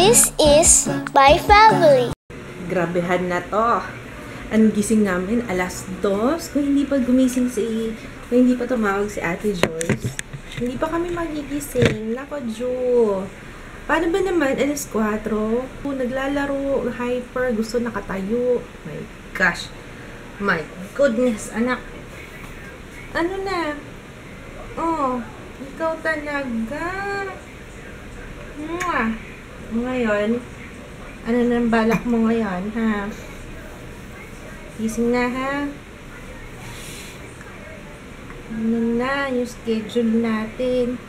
This is my family. Grabehan na to. Ang gising namin, 2:00. Kung hindi pa tumawag si Ate Joyce, hindi pa kami magigising. Nako, Jo. Paano ba naman, 4:00? Naglalaro, hyper, gusto nakatayo. My gosh. My goodness, anak. Ano na? Oh, ikaw talaga. Ngayon, ano nang balak mo ngayon, ha? Gising na, ha? Ano na, yung schedule natin.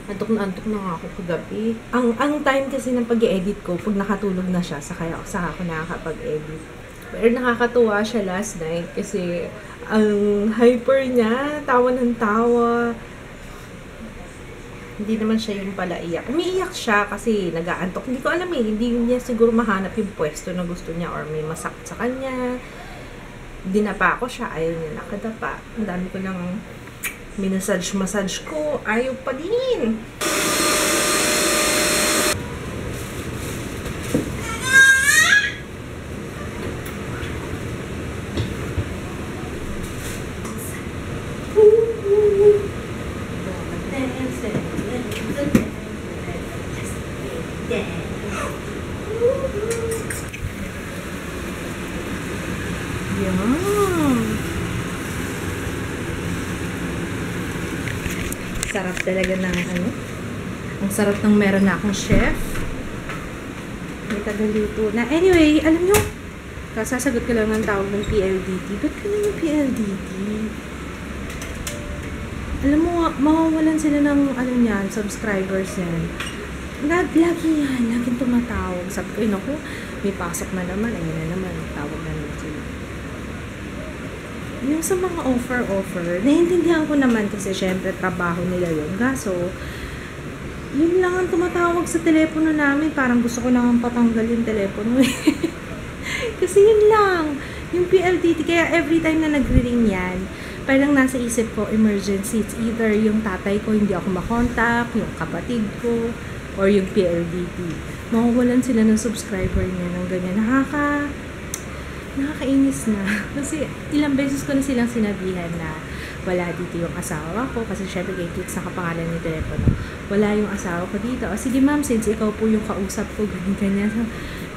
Antok na nga ako kagabi. Ang time kasi ng pag-edit ko, pag nakatulog na siya, saka ako nakakapag-edit. Pero nakakatuwa siya last night kasi ang hyper niya, tawa ng tawa. Hindi naman siya yung pala iyak. Umiiyak siya kasi nag-aantok. Hindi ko alam hindi niya siguro mahanap yung pwesto na gusto niya or may masakit sa kanya. Dinapa ko siya, ayaw niya nakadapa. Ang dami ko nang minasage ko, ayaw pa din. Sarap talaga ng ang sarap ng meron na akong chef. May tagaluto na. Anyway, alam nyo, kasasagot ko lang ng tawag ng PLDT. Ba't ka na yung PLDT? Alam mo, mawawalan sila ng subscribers yan. Lagi yan, laging tumatawag. Sabi ko, naku, may pasok na naman. Ayun na naman, tawag na naman sila. Yung sa mga offer, naiintindihan ko naman kasi syempre trabaho nila yun. Kaso, yun lang ang tumatawag sa telepono namin. Parang gusto ko lang patanggal yung telepono eh. Kasi yun lang. Yung PLDT, kaya every time na nagre-ring yan, parang nasa isip ko, emergency. It's either yung tatay ko hindi ako makontak, yung kapatid ko, or yung PLDT. Mawawalan sila ng subscriber niya ng ganyan. Nakakainis na. Kasi ilang beses ko na silang sinabihan na wala dito yung asawa ko. Kasi syempre kay Kits nakapangalan yung telepono. Wala yung asawa ko dito. O sige ma'am, since ikaw po yung kausap ko, ganyan.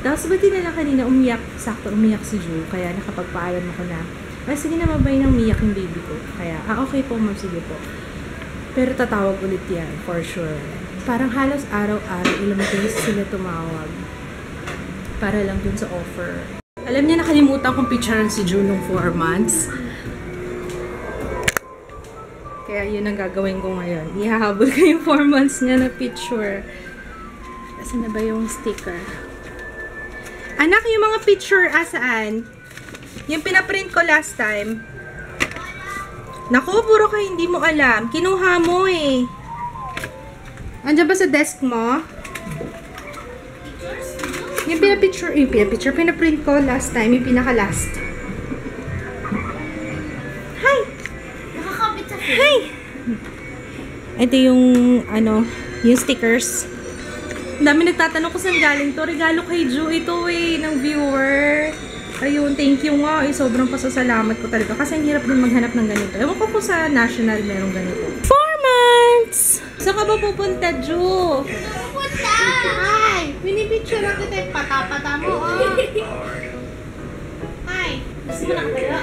Tapos ba't nila kanina umiyak, sakto umiyak si Ju. Kaya nakapagpaalam ako na, sige na mabay nang umiyak yung baby ko. Kaya, okay po ma'am, sige po. Pero tatawag ulit yan, for sure. Parang halos araw-araw, ilang beses sila tumawag. Para lang dun sa offer. Alam niya, nakalimutan kong picturean si June nung 4 months. Kaya yun ang gagawin ko ngayon. Ihahabol ko yung 4 months niya na picture. Asan na ba yung sticker? Anak, yung mga picture, asaan? Yung pinaprint ko last time. Naku, puro ka hindi mo alam. Kinuha mo eh. Andiyan ba sa desk mo? Yung pinaprint ko last time, yung pinaka-last. Hi! Nakakabit sa face. Hi! Ito yung, yung stickers. Ang dami nagtatanong ko saan galing to. Regalo kay Ju ito eh, ng viewer. Ayun, thank you nga. Sobrang pasasalamat ko talaga. Kasi ang hirap din maghanap ng ganito. Ewan ko po sa national merong ganito. 4 months! Saan ka ba pupunta, Ju? Pupunta! Hi! Binipicture ako tayo pata-pata mo, Hi! Gusto mo nakatala?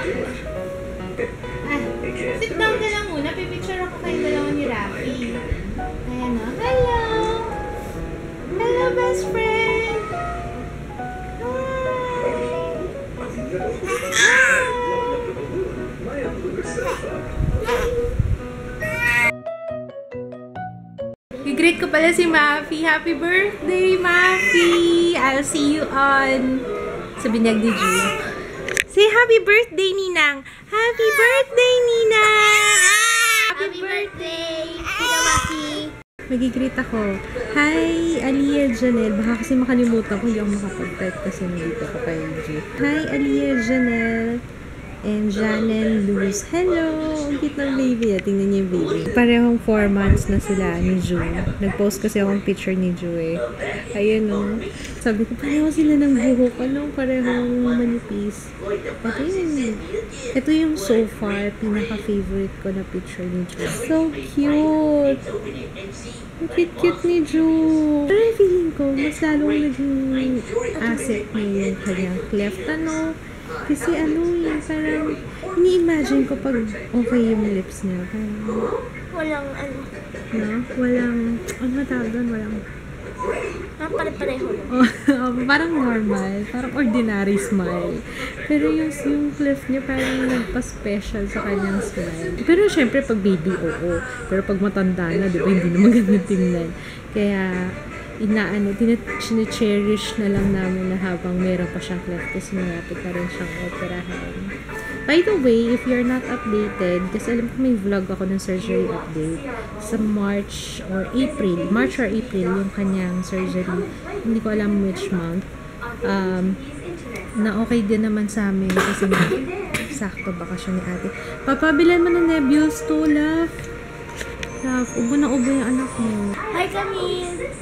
Sit down ka lang muna. Pipicture ako kayong dalawa ni Rafi. Ayan o. Hello! Hello, best friend! I-greet ko pala si Mafi. Happy birthday, Mafi! I'll see you on sa binyag ni Ju. Say happy birthday, Ninang! Happy birthday, Ninang! Happy birthday! Hello, Mafi! Mag-greet ako. Hi, Aliyah Janelle. Baka kasi makalimutan ko, hindi ako makapag-type kasi nandito ko kay Ju. Hi, Aliyah Janelle. and Janen Luz. Hello! Ang cute ng baby. Tingnan niyo yung baby. Parehong 4 months na sila ni Ju. Nag-post kasi akong picture ni Ju eh. Ayun o. Sabi ko, pareho sila ng buhok. Anong parehong manipis? Ito yung so far pinaka-favorite ko na picture ni Ju. So cute! Ang cute ni Ju. Pero feeling ko, mas lalong naging asset niya yung kanyang cleft. Kasi parang ini-imagine ko pag okay yung lips niya. Parang, Walang ano tawag doon? pare-pareho lang. Parang normal. Parang ordinary smile. Pero yung cleft niya parang nagpa-special sa kanyang smile. Pero syempre pag baby, oo. Pero pag matanda na, di ba, hindi na maganda tingnan. Kaya, cherish na lang namin na habang meron pa siyang cleft kasi malapit na rin siyang operahan. By the way, if you're not updated, kasi alam ko may vlog ako ng surgery update sa March or April yung kanyang surgery. Hindi ko alam which month. Na okay din naman sa amin kasi sakto bakasyon ni ate. Papabilan mo ng Nebius to, love. Love, ubo na ubo yung anak mo. Hi, Camille!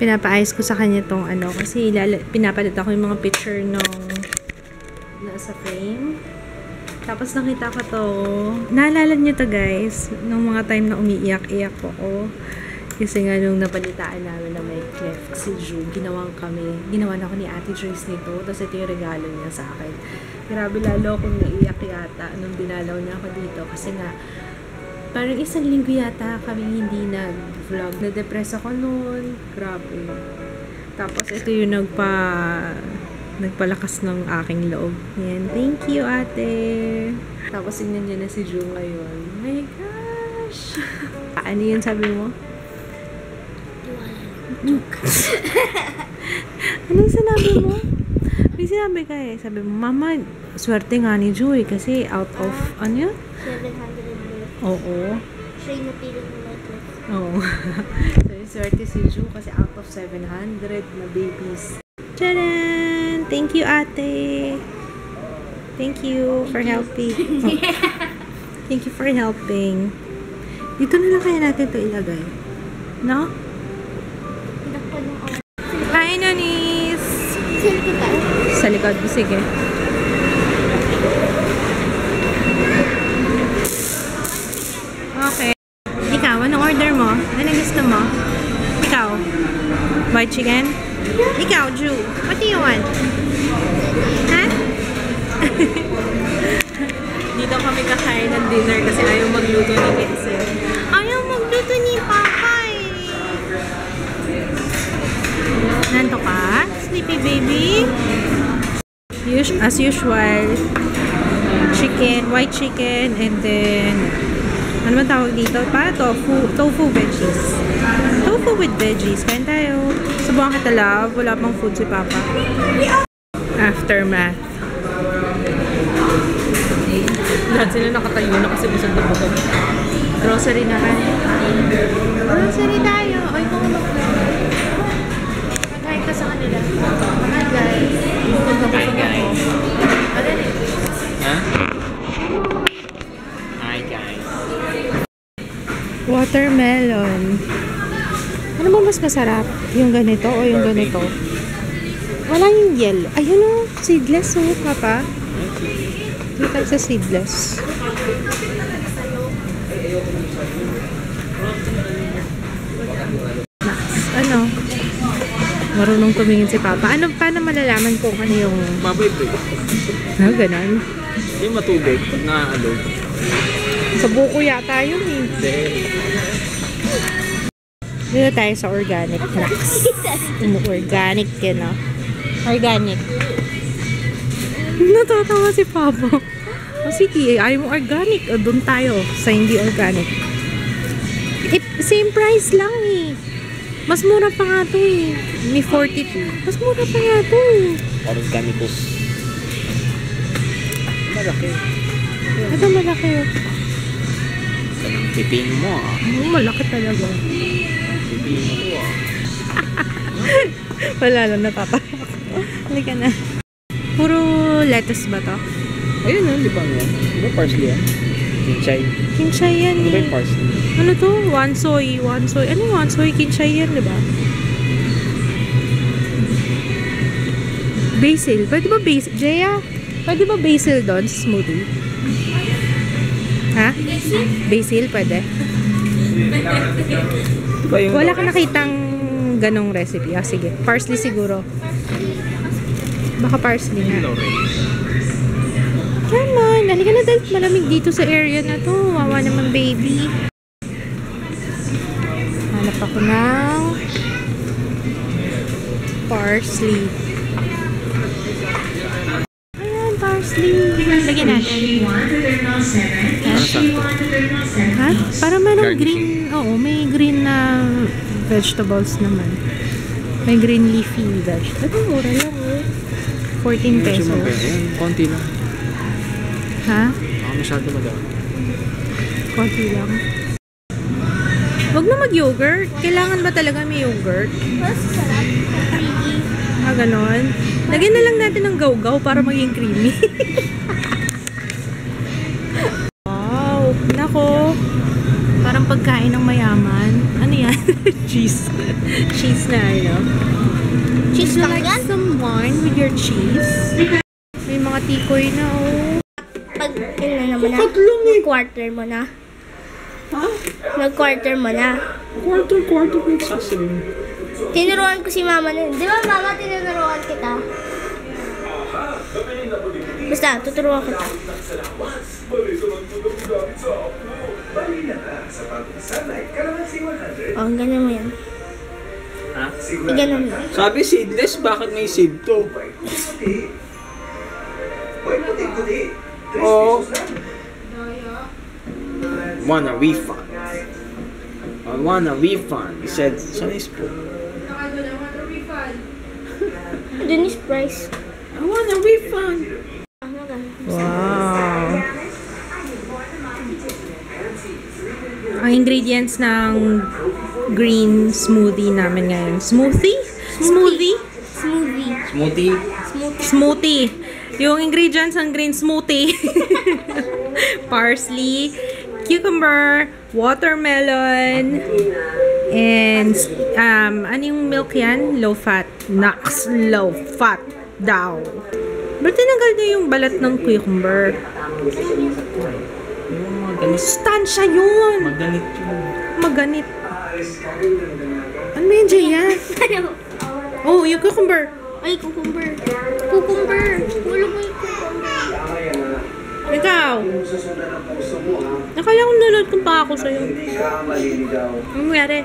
Pinapaayos ko sa kanya tong kasi pinapalit ako yung mga picture nung nasa frame. Tapos nakita ko to. Naalala niyo to guys, nung mga time na umiiyak-iyak ako. Kasi nga nung napalitaan namin na may cleft si Ju, ginawan ako ni Ate Joyce nito. Tapos ito yung regalo niya sa akin. Grabe, lalo akong naiyak yata nung dinalaw niya ako dito. Kasi nga, parang 1 linggo yata kami hindi nag-vlog. Na-depress ako noon. Grabe. Tapos ito yung nagpalakas ng aking loob. Yan. Thank you, ate. Tapos tingnan niya na si Ju ngayon. My gosh! Ano yun sabi mo? Anong sinabi mo? May sinabi ka eh. Sabi mo, Mama, swerte nga ni Ju eh. Kasi out of, 700 Oo. Siya yung napili mo na ito. Oo. So, yung swerte si Ju kasi out of 700 na babies. Tadaan! Thank you, ate. Thank you for helping. Thank you for helping. Dito na lang kaya natin ito ilagay. No? Hi, Nanis! Sa likod tayo. Sa likod. Sige. Okay. Ikaw, anong order mo? Anong gusto mo? Ikaw? White chicken? Ikaw, Ju. What do you want? Ha? Dito kami kakain ng dinner kasi ayaw magluto ni Kenzie. Ayaw magluto ni Papa eh. Nanto ka? Sleepy baby? As usual, chicken, white chicken, and then ano man tawag dito? Tofu veggies. Tofu with veggies. Kain tayo. Subukan kita, love. Wala pang food si Papa. Aftermath. Lahat sila nakatayo na kasi busog na busog. Grocery na rin. Grocery tayo. Ay, kumulok na. Pagkain ka sa kanila. Hi, guys. Hi, guys. Ano rin? Ha? Hi, guys. Watermelon. Ano ba mas masarap? Yung ganito o yung ganito? Wala yung yellow. Ayun o, seedless o, Papa. Dito sa seedless. Ano? Marunong tumingin si Papa. Paano malalaman kung ano yung... Mabibig. Ganon. Hindi matubig pag naaalog. Sa buko yata yun eh. Dito tayo sa organic snacks. Organic yun, no? Organic. Natatawa si Papa. O sige, ayaw mo organic. O doon tayo sa hindi organic. Same price lang eh. Mas mura pa nga to eh. May 42. Mas mura pa nga to eh. Organico. Malaki. Ito malaki. Pipin mo ah. Malaki talaga. Pipin mo to ah. Wala lang, natatawa. Halika na. Puro lettuce ba to? Ayun na, di ba yan? Di ba parsley yan? Kinchay. Kinchay yan Ano ba eh. yung parsley? Ano to? Wansoy. Ano yung wansoy? Kinchay yan, di ba? Basil. Pwede ba basil? Jaya, pwede ba basil doon sa smoothie? Ha? Basil, pwede? Di ba yung Wala ka nakitang ganong recipe. Ah, sige. Parsley siguro. Baka parsley nga. Come on. Halika na dahil malamig dito sa area na to. Wawa naman, baby. Hanap ako ng parsley. Ayan, parsley. Lagyan natin. Ha? Para merong green. Oo, may green na vegetables naman. May green leafy vegetables. Ito, mura lang eh. 14 pesos. Ayan, konti lang. Ha? Baka masyado madami. Konti lang. Huwag na mag-yogurt. Kailangan ba talaga may yogurt? Mas sarap. Ah, ganon. Lagyan na lang natin ng gaw-gaw para maging creamy. Wow. Nako. Parang pagkain ng mayaman. Ano yan? Cheese. Cheese na ano. Cheese Would you lang like yan? some wine with your cheese? May mga tikoy na oh. Pag yun na naman na. Quarter mo na. Ha? Mag-quarter mo na. Quarter with sesame. Tinuruan ko si mama na. Di ba mama, tinuruan kita? Basta, tuturuan kita. Oh, ganun mo yan. Ha? Ganun mo. Sabi seedless, bakit may seed to? Oh. Want a refund. I want a refund. He said, saan is po? Dun is price. I want a refund. Ano ganun? Wow. Ang ingredients ng green smoothie namin ngayon. Smoothie? Smoothie? Smoothie. Smoothie. Smoothie. Yung ingredients ng green smoothie. Parsley, cucumber, watermelon, and ano yung milk yan? Low fat. Nux, low fat daw. Ba't tinanggal niya yung balat ng cucumber? Yung mga ganit. Stansya yun! Maganit yun. Maganit. Ano ba yun, Jaya? Oh, yung cucumber. Ay, cucumber. Cucumber. Ulo mo yung cucumber. Ikaw. Nakala ko nanood kung pa ako sa'yo. Ano nangyari?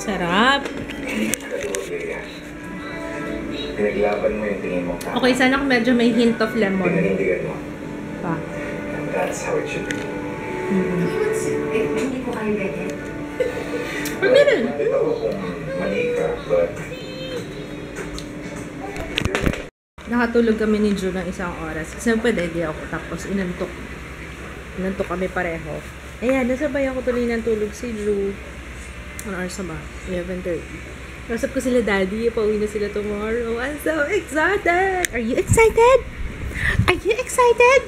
Sarap. Pinaglaban mo yung tingin mo. Okay, sana kung medyo may hint of lemon. Pinanindigan mo. Pa. And that's how it should be. Hindi ko kayo ganyan. Pwede rin. Ito ko kung mali ka, but Nakatulog kami ni Ju ng isang oras. Kasi pwede, di ako. Tapos inantok. Inantok kami pareho. Ayan, nasabay ako tuloy ng tulog si Ju. Ano oras na ba? 11:30. Nasab ko sila daddy. Pauwi na sila tomorrow. I'm so excited! Are you excited? Are you excited?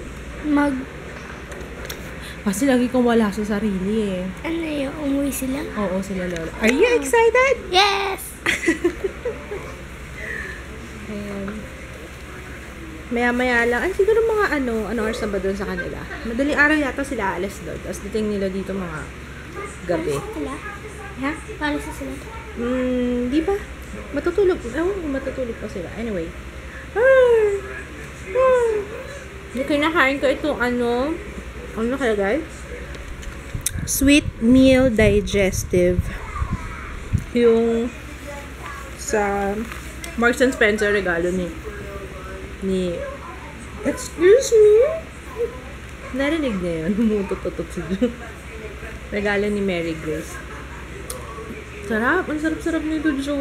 Kasi lagi kong wala sa sarili eh. Ano yun? Umuwi sila? Oo, sila lola. Are you excited? Yes! Ayan. Maya-maya lang. Ay, siguro mga ano oras na ba doon sa kanila? Madaling araw yata sila alas doon. Tapos dating nila dito mga gabi. Sila? Ha? Paano sa sila? Di ba? Matutulog. Matutulog pa sila. Anyway. Kinakain ko itong ano kaya guys? Sweet Meal Digestive. Yung sa Marks and Spencer regalo ni excuse me? Narinig niya yun. Humutot-tutot si June. Regalo ni Mary Grace. Sarap. Ang sarap-sarap nito, Jo.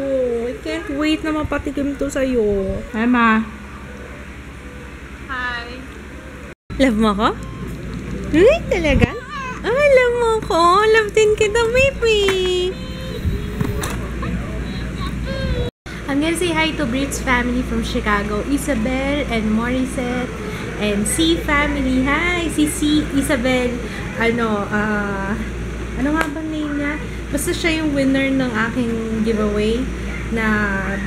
I can't wait na mapatikim to sa'yo. Hi, Ma. Hi. Love mo ko? Uy, talaga? Ah, love mo ko. Love din kita, baby. I'm gonna say hi to Brit's family from Chicago. Isabel and Morissette. And C family. Hi! Si Isabel. Ano nga bang name niya? Basta siya yung winner ng aking giveaway na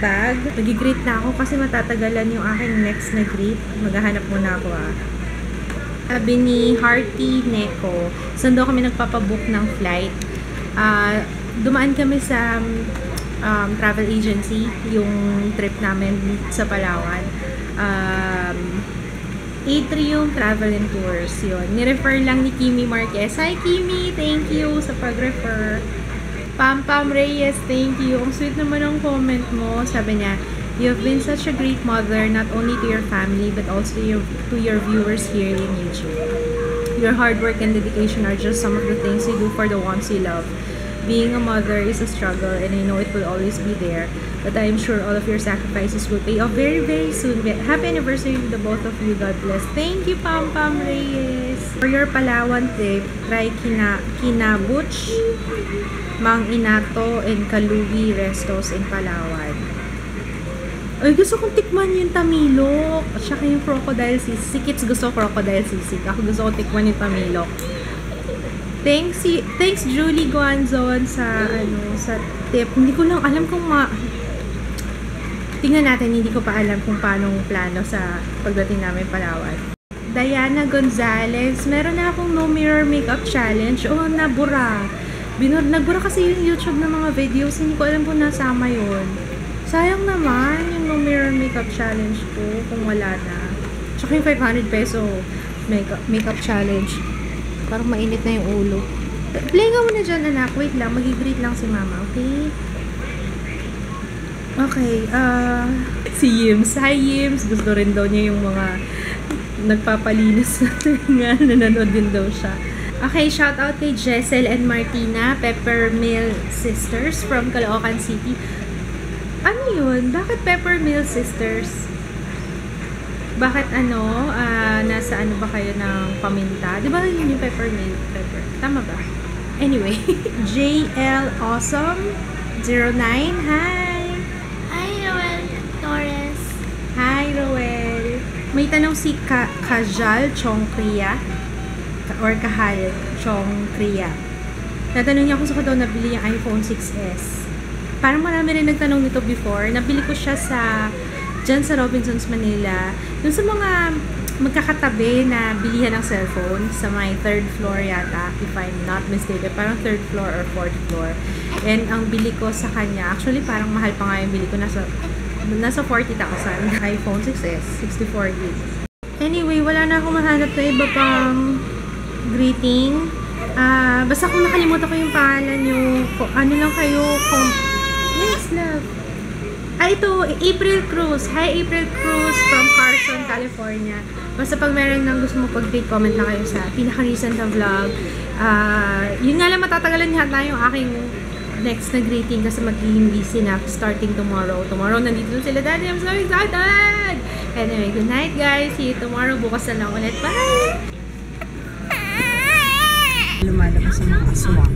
bag. Mag-greet na ako kasi matatagalan yung aking next na greet. Maghahanap muna ako Sabi ni Hearty Neko, saan daw kami nagpapabook ng flight. Dumaan kami sa travel agency, yung trip namin sa Palawan. Atrium Travel and Tours, yun. Nirefer lang ni Kimi Marquez. Hi, Kimi! Thank you sa pag-refer. Pam Reyes, thank you. Ang sweet naman ang comment mo. Sabi niya, you have been such a great mother, not only to your family, but also to your viewers here in YouTube. Your hard work and dedication are just some of the things you do for the ones you love. Being a mother is a struggle, and I know it will always be there. But I am sure all of your sacrifices will pay off very, very soon. Happy anniversary to the both of you. God bless. Thank you, Pam Reyes. For your Palawan trip, try Kinabuch, Mang Inato, and Kalugi Restos in Palawan. Ay, gusto kong tikman yung tamilok. At saka yung crocodile sisig. Si Kits gusto crocodile sisig. Ako gusto kong tikman yung tamilok. Thanks Julie Guanzon sa tip. Hindi ko lang alam kung tingnan natin, hindi ko pa alam kung paano plano sa pagdating namin Palawan. Diana Gonzalez, meron na akong no mirror makeup challenge. Oh, nabura. Nagbura kasi yung YouTube ng mga videos. Hindi ko alam kung nasama yun. Sayang naman yung no mirror makeup challenge ko kung wala na. Tsaka yung 500 peso makeup challenge. Parang mainit na yung ulo. Play ka muna dyan, anak. Wait lang. Mag-greet lang si mama, okay? Okay, si Yims. Hi, Yims. Gusto rin daw niya yung mga nagpapalinis nga. Nanonood din daw siya. Okay, shout out kay Jessel and Martina, Peppermill Sisters from Caloocan City. Ano yun? Bakit Peppermill Sisters? Bakit nasa ano ba kayo ng paminta? Di ba yun yung peppermint? Tama ba? Anyway. JL Awesome 09. Hi! Hi, Roel Torres. Hi, Roel. May tanong si Kajal Chongkria or Kahal Chongkria. Natanong niya kung saan ko daw nabili yung iPhone 6s. Parang marami rin nagtanong nito before. Nabili ko siya dyan sa Robinsons, Manila. Yung sa mga magkakatabi na bilihan ng cellphone sa my 3rd floor yata, if I'm not mistaken. Parang 3rd floor or 4th floor. And ang bili ko sa kanya, actually parang mahal pa nga yung bili ko. Nasa 40,000. iPhone 6s, 64 GB. Anyway, wala na akong mahanap na iba pang greeting. Basta kung nakalimutan ko yung pangalan nyo, ano lang kayo, yes, love. Ito, April Cruz. Hi, April Cruz from Carson, California. Basta pag meron nang gusto mo pag-greet, comment lang kayo sa pinaka-recent na vlog. Yun nga lang, matatagalan niya tayo yung aking next na greeting kasi magiging busy na starting tomorrow. Tomorrow, nandito sila, Daddy. I'm so excited! Anyway, good night, guys. See you tomorrow. Bukas na lang ulit. Bye! Lumalabas sa mga aswang.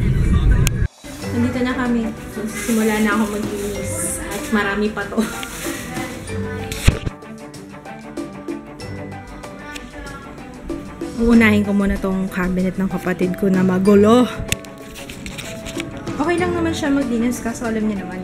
Nandito na kami. Simula na ako mag-inis. At marami pa to. Uunahin ko muna tong cabinet ng kapatid ko na magulo. Okay lang naman siya maglinis kasi alam niya naman